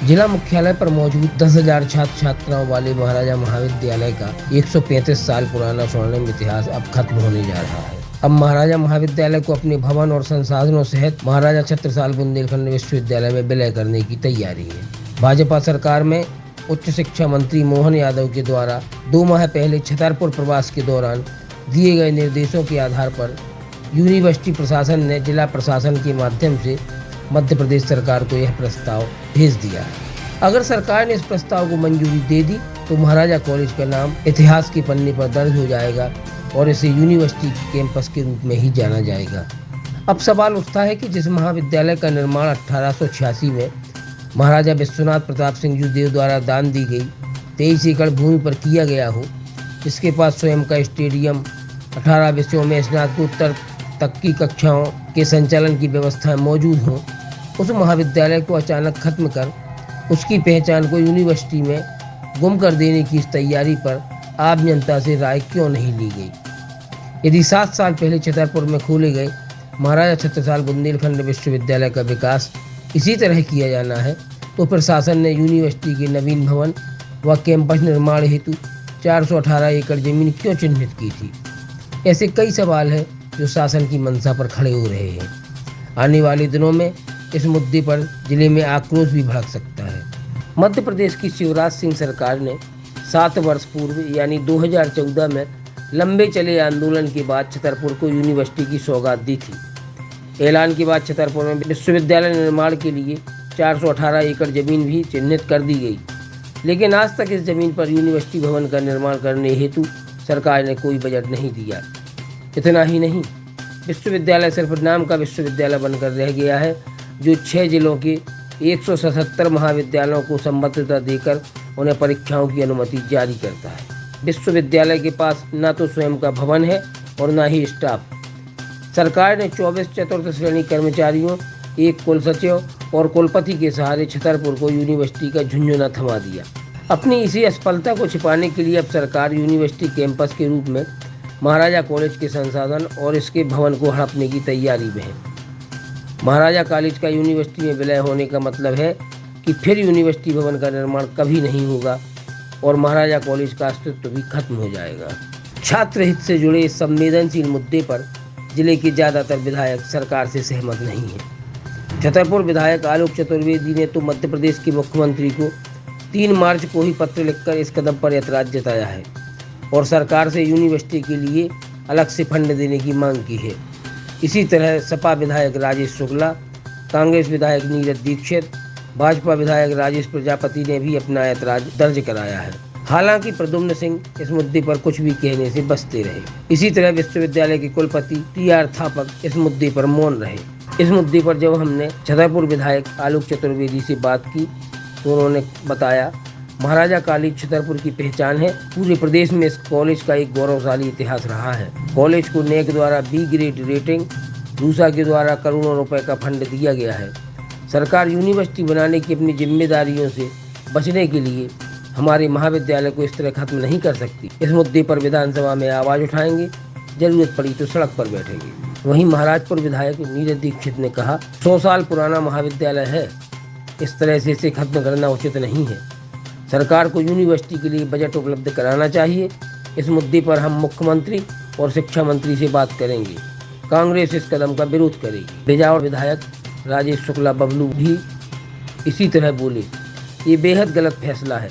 जिला मुख्यालय पर मौजूद 10,000 छात्र छात्राओं वाले महाराजा महाविद्यालय का 135 साल पुराना स्वर्णिम इतिहास अब खत्म होने जा रहा है। अब महाराजा महाविद्यालय को अपने भवन और संसाधनों सहित महाराजा छत्रसाल बुंदेलखंड विश्वविद्यालय में विलय करने की तैयारी है। भाजपा सरकार में उच्च शिक्षा मंत्री मोहन यादव के द्वारा 2 माह पहले छतरपुर प्रवास के दौरान दिए गए निर्देशों के आधार पर यूनिवर्सिटी प्रशासन ने जिला प्रशासन के माध्यम से मध्य प्रदेश सरकार को यह प्रस्ताव भेज दिया है। अगर सरकार ने इस प्रस्ताव को मंजूरी दे दी तो महाराजा कॉलेज का नाम इतिहास के पन्ने पर दर्ज हो जाएगा और इसे यूनिवर्सिटी कैंपस के रूप में ही जाना जाएगा। अब सवाल उठता है कि जिस महाविद्यालय का निर्माण 1886 में महाराजा विश्वनाथ प्रताप सिंह जूदेव द्वारा दान दी गई 23 एकड़ भूमि पर किया गया हो, जिसके पास स्वयं का स्टेडियम, 18 विषयों में स्नातकोत्तर तक की कक्षाओं के संचालन की व्यवस्थाएं मौजूद हों, उस महाविद्यालय को अचानक खत्म कर उसकी पहचान को यूनिवर्सिटी में गुम कर देने की इस तैयारी पर आम जनता से राय क्यों नहीं ली गई? यदि 7 साल पहले छतरपुर में खोले गए महाराजा छत्रसाल बुंदेलखंड विश्वविद्यालय का विकास इसी तरह किया जाना है तो प्रशासन ने यूनिवर्सिटी के नवीन भवन व कैंपस निर्माण हेतु 418 एकड़ जमीन क्यों चिन्हित की थी? ऐसे कई सवाल हैं जो शासन की मंशा पर खड़े हो रहे हैं। आने वाले दिनों में इस मुद्दे पर जिले में आक्रोश भी भड़क सकता है। मध्य प्रदेश की शिवराज सिंह सरकार ने 7 वर्ष पूर्व यानी 2014 में लंबे चले आंदोलन के बाद छतरपुर को यूनिवर्सिटी की सौगात दी थी। ऐलान के बाद छतरपुर में विश्वविद्यालय निर्माण के लिए 418 एकड़ जमीन भी चिन्हित कर दी गई, लेकिन आज तक इस जमीन पर यूनिवर्सिटी भवन का निर्माण करने हेतु सरकार ने कोई बजट नहीं दिया। इतना ही नहीं, विश्वविद्यालय सिर्फ नाम का विश्वविद्यालय बनकर रह गया है, जो 6 जिलों के 177 महाविद्यालयों को संबद्धता देकर उन्हें परीक्षाओं की अनुमति जारी करता है। विश्वविद्यालय के पास न तो स्वयं का भवन है और न ही स्टाफ। सरकार ने 24 चतुर्थ श्रेणी कर्मचारियों, 1 कुल सचिव और कुलपति के सहारे छतरपुर को यूनिवर्सिटी का झुंझुना थमा दिया। अपनी इसी असफलता को छिपाने के लिए अब सरकार यूनिवर्सिटी कैंपस के रूप में महाराजा कॉलेज के संसाधन और इसके भवन को हड़पने की तैयारी में है। महाराजा कॉलेज का यूनिवर्सिटी में विलय होने का मतलब है कि फिर यूनिवर्सिटी भवन का निर्माण कभी नहीं होगा और महाराजा कॉलेज का अस्तित्व भी खत्म हो जाएगा। छात्र हित से जुड़े इस संवेदनशील मुद्दे पर जिले के ज़्यादातर विधायक सरकार से सहमत नहीं हैं। छतरपुर विधायक आलोक चतुर्वेदी ने तो मध्य प्रदेश के मुख्यमंत्री को 3 मार्च को ही पत्र लिखकर इस कदम पर ऐतराज जताया है और सरकार से यूनिवर्सिटी के लिए अलग से फंड देने की मांग की है। इसी तरह सपा विधायक राजेश शुक्ला, कांग्रेस विधायक नीरज दीक्षित, भाजपा विधायक राजेश प्रजापति ने भी अपना ऐतराज दर्ज कराया है। हालांकि प्रद्युम्न सिंह इस मुद्दे पर कुछ भी कहने से बचते रहे। इसी तरह विश्वविद्यालय के कुलपति TR थापक इस मुद्दे पर मौन रहे। इस मुद्दे पर जब हमने छतरपुर विधायक आलोक चतुर्वेदी से बात की तो उन्होंने बताया, महाराजा कॉलेज छतरपुर की पहचान है। पूरे प्रदेश में इस कॉलेज का एक गौरवशाली इतिहास रहा है। कॉलेज को नेक द्वारा B ग्रेड रेटिंग, रूसा के द्वारा करोड़ों रुपए का फंड दिया गया है। सरकार यूनिवर्सिटी बनाने की अपनी जिम्मेदारियों से बचने के लिए हमारे महाविद्यालय को इस तरह खत्म नहीं कर सकती। इस मुद्दे पर विधानसभा में आवाज़ उठाएंगे, जरूरत पड़ी तो सड़क पर बैठेंगे। वहीं महाराजपुर विधायक नीरज दीक्षित ने कहा, 100 साल पुराना महाविद्यालय है, इस तरह से इसे खत्म करना उचित नहीं है। सरकार को यूनिवर्सिटी के लिए बजट उपलब्ध कराना चाहिए। इस मुद्दे पर हम मुख्यमंत्री और शिक्षा मंत्री से बात करेंगे। कांग्रेस इस कदम का विरोध करेगी। बिजावर विधायक राजेश शुक्ला बबलू भी इसी तरह बोले, ये बेहद गलत फैसला है।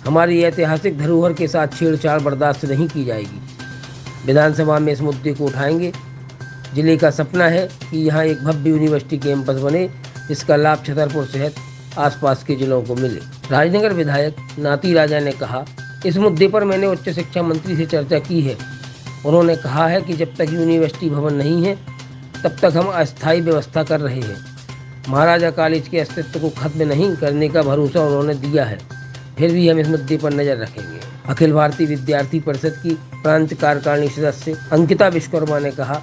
हमारी ऐतिहासिक धरोहर के साथ छेड़छाड़ बर्दाश्त नहीं की जाएगी। विधानसभा में इस मुद्दे को उठाएंगे। जिले का सपना है कि यहाँ एक भव्य यूनिवर्सिटी कैंपस बने, जिसका लाभ छतरपुर सहित आसपास के जिलों को मिले। राजनगर विधायक नाती राजा ने कहा, इस मुद्दे पर मैंने उच्च शिक्षा मंत्री से चर्चा की है। उन्होंने कहा है कि जब तक यूनिवर्सिटी भवन नहीं है तब तक हम अस्थायी व्यवस्था कर रहे हैं। महाराजा कॉलेज के अस्तित्व को खत्म नहीं करने का भरोसा उन्होंने दिया है। फिर भी हम इस मुद्दे पर नजर रखेंगे। अखिल भारतीय विद्यार्थी परिषद की प्रांत कार्यकारिणी सदस्य अंकिता विश्वकर्मा ने कहा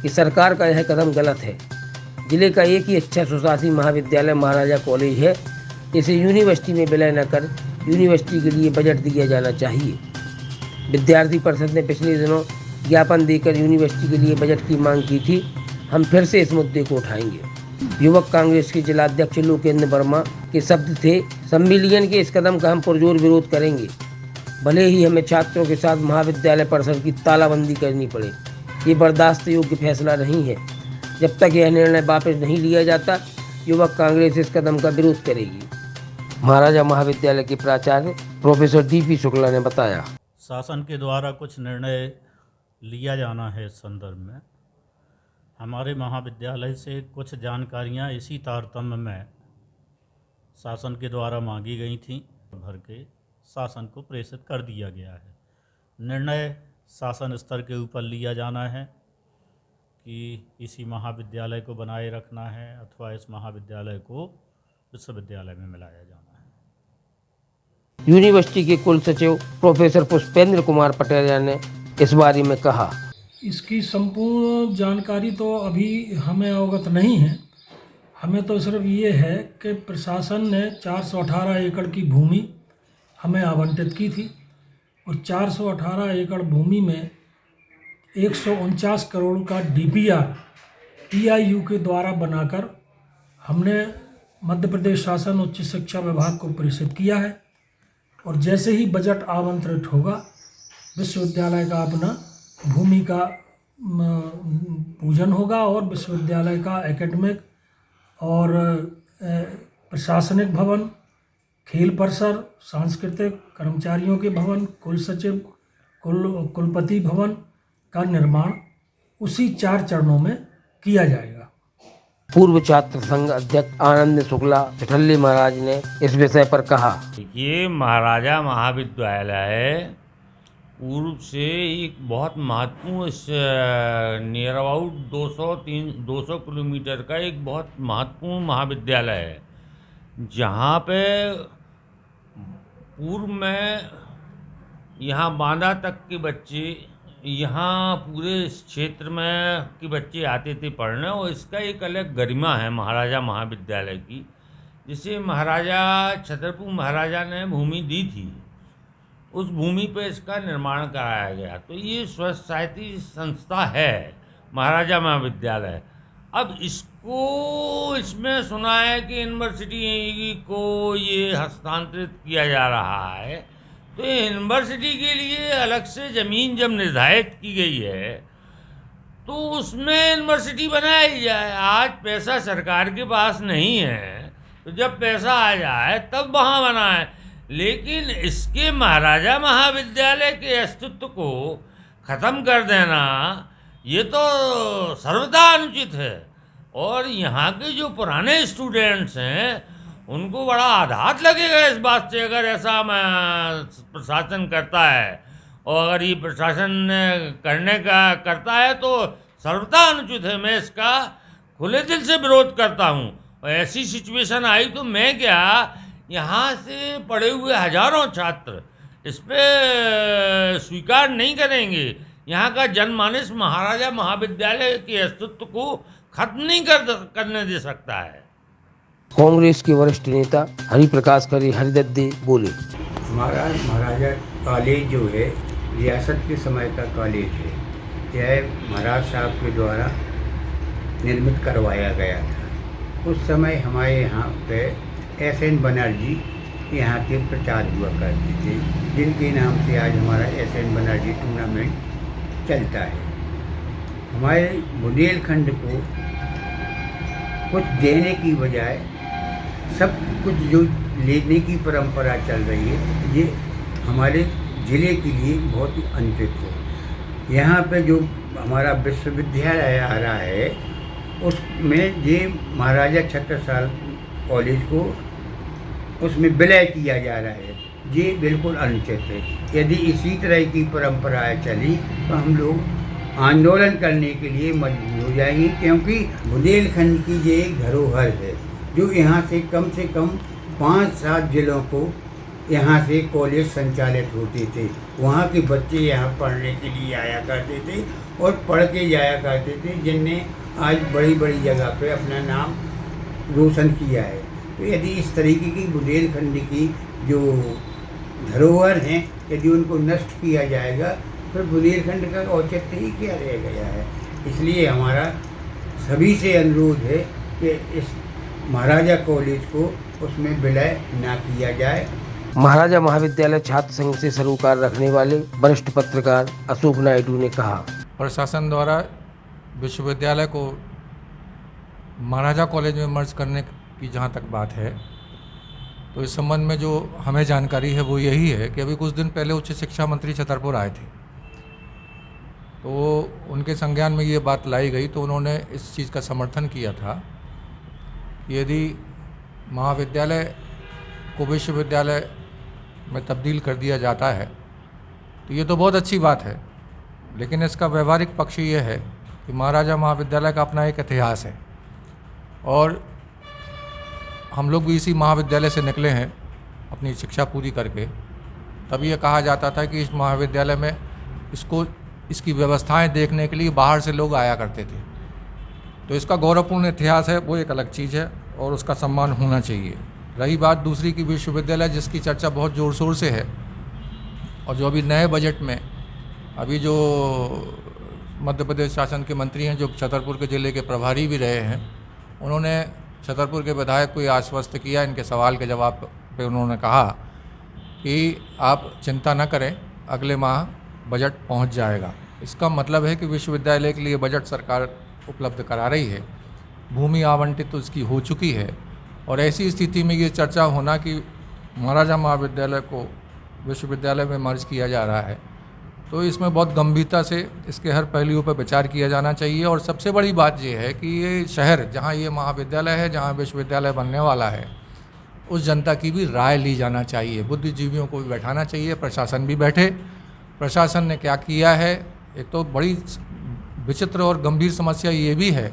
कि सरकार का यह कदम गलत है। जिले का एक ही अच्छा सुशासी महाविद्यालय महाराजा कॉलेज है। इसे यूनिवर्सिटी में विलय न कर यूनिवर्सिटी के लिए बजट दिया जाना चाहिए। विद्यार्थी परिषद ने पिछले दिनों ज्ञापन देकर यूनिवर्सिटी के लिए बजट की मांग की थी। हम फिर से इस मुद्दे को उठाएंगे। युवक कांग्रेस के जिलाध्यक्ष लोकेंद्र वर्मा के शब्द थे, सम्मिलियन के इस कदम का हम पुरजोर विरोध करेंगे, भले ही हमें छात्रों के साथ महाविद्यालय परिसर की तालाबंदी करनी पड़े। ये बर्दाश्त योग्य फैसला नहीं है। जब तक यह निर्णय वापस नहीं लिया जाता, युवक कांग्रेस इस कदम का विरोध करेगी। महाराजा महाविद्यालय के प्राचार्य प्रोफेसर डीपी शुक्ला ने बताया, शासन के द्वारा कुछ निर्णय लिया जाना है। इस संदर्भ में हमारे महाविद्यालय से कुछ जानकारियां इसी तारतम्य में शासन के द्वारा मांगी गई थीं, भर के शासन को प्रेषित कर दिया गया है। निर्णय शासन स्तर के ऊपर लिया जाना है कि इसी महाविद्यालय को बनाए रखना है अथवा इस महाविद्यालय को विश्वविद्यालय में मिलाया जाना है। यूनिवर्सिटी के कुल सचिव प्रोफेसर पुष्पेंद्र कुमार पटेल ने इस बारे में कहा, इसकी संपूर्ण जानकारी तो अभी हमें अवगत नहीं है। हमें तो सिर्फ ये है कि प्रशासन ने 418 एकड़ की भूमि हमें आवंटित की थी और 418 एकड़ भूमि में 149 करोड़ का DPR TIU के द्वारा बनाकर हमने मध्य प्रदेश शासन उच्च शिक्षा विभाग को प्रेषित किया है और जैसे ही बजट आवंटित होगा, विश्वविद्यालय का अपना भूमि का पूजन होगा और विश्वविद्यालय का एकेडमिक और प्रशासनिक भवन, खेल परिसर, सांस्कृतिक, कर्मचारियों के भवन, कुल सचिव, कुलपति भवन का निर्माण उसी 4 चरणों में किया जाएगा। पूर्व छात्र संघ अध्यक्ष आनंद शुक्ला चिठल्ली महाराज ने इस विषय पर कहा, ये महाराजा महाविद्यालय पूर्व से एक बहुत महत्वपूर्ण नियर अबाउट 200 किलोमीटर का एक बहुत महत्वपूर्ण महाविद्यालय है, जहाँ पे पूर्व में यहाँ बांदा तक के बच्चे, यहाँ पूरे इस क्षेत्र में के बच्चे आते थे पढ़ने, और इसका एक अलग गरिमा है महाराजा महाविद्यालय की, जिसे महाराजा छतरपुर महाराजा ने भूमि दी थी। उस भूमि पे इसका निर्माण कराया गया। तो ये स्वसहायती संस्था है महाराजा महाविद्यालय। अब इसको इसमें सुना है कि यूनिवर्सिटी को ये हस्तांतरित किया जा रहा है, तो यूनिवर्सिटी के लिए अलग से ज़मीन जब निर्धारित की गई है तो उसमें यूनिवर्सिटी बनाई जाए। आज पैसा सरकार के पास नहीं है, तो जब पैसा आ जाए तब वहाँ बनाए, लेकिन इसके महाराजा महाविद्यालय के अस्तित्व को ख़त्म कर देना ये तो सर्वथा अनुचित है। और यहाँ के जो पुराने स्टूडेंट्स हैं उनको बड़ा आघात लगेगा इस बात से, अगर ऐसा प्रशासन करता है, और अगर ये प्रशासन करता है तो सर्वथा अनुचित है। मैं इसका खुले दिल से विरोध करता हूँ। और ऐसी सिचुएशन आई तो मैं क्या, यहाँ से पढ़े हुए हजारों छात्र इस पे स्वीकार नहीं करेंगे। यहाँ का जनमानस महाराजा महाविद्यालय के अस्तित्व को खत्म नहीं करने दे सकता है। कांग्रेस के वरिष्ठ नेता हरिप्रकाश खरे हरिदत्ते बोले, महाराजा कॉलेज जो है रियासत के समय का कॉलेज है। यह महाराज साहब के द्वारा निर्मित करवाया गया था। उस समय हमारे यहाँ पे SN बनर्जी यहाँ के प्रचार हुआ करते थे, जिनके नाम से आज हमारा SN बनर्जी टूर्नामेंट चलता है। हमारे बुंदेलखंड को कुछ देने की बजाय सब कुछ जो लेने की परंपरा चल रही है, ये हमारे ज़िले के लिए बहुत ही अनुचित है। यहाँ पे जो हमारा विश्वविद्यालय आ रहा है उसमें ये महाराजा छत्रसाल कॉलेज को उसमें विलय किया जा रहा है, ये बिल्कुल अनुचित है। यदि इसी तरह की परंपराएं चली तो हम लोग आंदोलन करने के लिए मजबूर हो जाएंगे, क्योंकि बुंदेलखंड की ये एक धरोहर है जो यहाँ से कम 5-7 जिलों को यहाँ से कॉलेज संचालित होते थे। वहाँ के बच्चे यहाँ पढ़ने के लिए आया करते थे और पढ़ के जाया करते थे, जिनने आज बड़ी बड़ी जगह पे अपना नाम रोशन किया है। तो यदि इस तरीके की बुंदेलखंड की जो धरोहर हैं, यदि उनको नष्ट किया जाएगा फिर बुंदेलखंड का औचित्य ही क्या रह गया है। इसलिए हमारा सभी से अनुरोध है कि इस महाराजा कॉलेज को उसमें विलय ना किया जाए। महाराजा महाविद्यालय छात्र संघ से सरोकार रखने वाले वरिष्ठ पत्रकार अशोक नायडू ने कहा, प्रशासन द्वारा विश्वविद्यालय को महाराजा कॉलेज में मर्ज करने की जहाँ तक बात है, तो इस संबंध में जो हमें जानकारी है वो यही है कि अभी कुछ दिन पहले उच्च शिक्षा मंत्री छतरपुर आए थे, तो उनके संज्ञान में ये बात लाई गई, तो उन्होंने इस चीज़ का समर्थन किया था कि यदि महाविद्यालय को विश्वविद्यालय में तब्दील कर दिया जाता है तो ये तो बहुत अच्छी बात है, लेकिन इसका व्यवहारिक पक्ष ये है कि महाराजा महाविद्यालय का अपना एक इतिहास है और हम लोग भी इसी महाविद्यालय से निकले हैं अपनी शिक्षा पूरी करके। तब ये कहा जाता था कि इस महाविद्यालय में इसकी व्यवस्थाएं देखने के लिए बाहर से लोग आया करते थे, तो इसका गौरवपूर्ण इतिहास है, वो एक अलग चीज़ है और उसका सम्मान होना चाहिए। रही बात दूसरी की विश्वविद्यालय जिसकी चर्चा बहुत ज़ोर शोर से है और जो अभी नए बजट में अभी जो मध्य प्रदेश शासन के मंत्री हैं जो छतरपुर के ज़िले के प्रभारी भी रहे हैं, उन्होंने छतरपुर के विधायक को ये आश्वस्त किया, इनके सवाल के जवाब पे उन्होंने कहा कि आप चिंता न करें, अगले माह बजट पहुंच जाएगा। इसका मतलब है कि विश्वविद्यालय के लिए बजट सरकार उपलब्ध करा रही है, भूमि आवंटित तो इसकी हो चुकी है और ऐसी स्थिति में ये चर्चा होना कि महाराजा महाविद्यालय को विश्वविद्यालय में मर्ज किया जा रहा है, तो इसमें बहुत गंभीरता से इसके हर पहलुओं पर विचार किया जाना चाहिए। और सबसे बड़ी बात ये है कि ये शहर जहाँ ये महाविद्यालय है, जहाँ विश्वविद्यालय बनने वाला है, उस जनता की भी राय ली जाना चाहिए, बुद्धिजीवियों को भी बैठाना चाहिए, प्रशासन भी बैठे। प्रशासन ने क्या किया है, एक तो बड़ी विचित्र और गंभीर समस्या ये भी है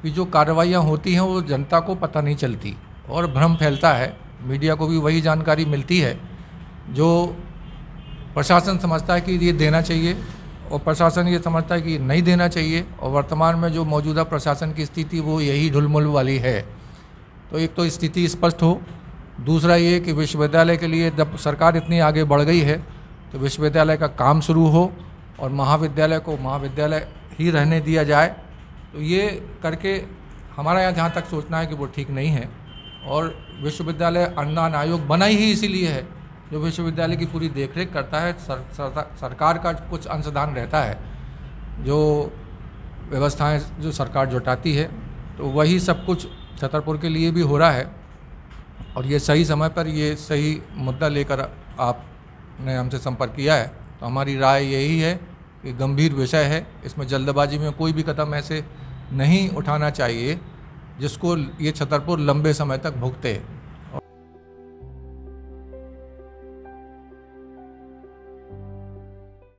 कि जो कार्रवाइयाँ होती हैं वो जनता को पता नहीं चलती और भ्रम फैलता है, मीडिया को भी वही जानकारी मिलती है जो प्रशासन समझता है कि ये देना चाहिए और प्रशासन ये समझता है कि नहीं देना चाहिए। और वर्तमान में जो मौजूदा प्रशासन की स्थिति वो यही ढुलमुल वाली है। तो एक तो स्थिति स्पष्ट हो, दूसरा ये कि विश्वविद्यालय के लिए जब सरकार इतनी आगे बढ़ गई है तो विश्वविद्यालय का काम शुरू हो और महाविद्यालय को महाविद्यालय ही रहने दिया जाए। तो ये करके हमारा यहाँ जहाँ तक सोचना है कि वो ठीक नहीं है। और विश्वविद्यालय अनुदान आयोग बना ही इसीलिए है जो विश्वविद्यालय की पूरी देखरेख करता है। सरकार का कुछ अंशदान रहता है, जो व्यवस्थाएं जो सरकार जुटाती है, तो वही सब कुछ छतरपुर के लिए भी हो रहा है। और ये सही समय पर ये सही मुद्दा लेकर आपने हमसे संपर्क किया है, तो हमारी राय यही है कि गंभीर विषय है, इसमें जल्दबाजी में कोई भी कदम ऐसे नहीं उठाना चाहिए जिसको ये छतरपुर लंबे समय तक भुगते।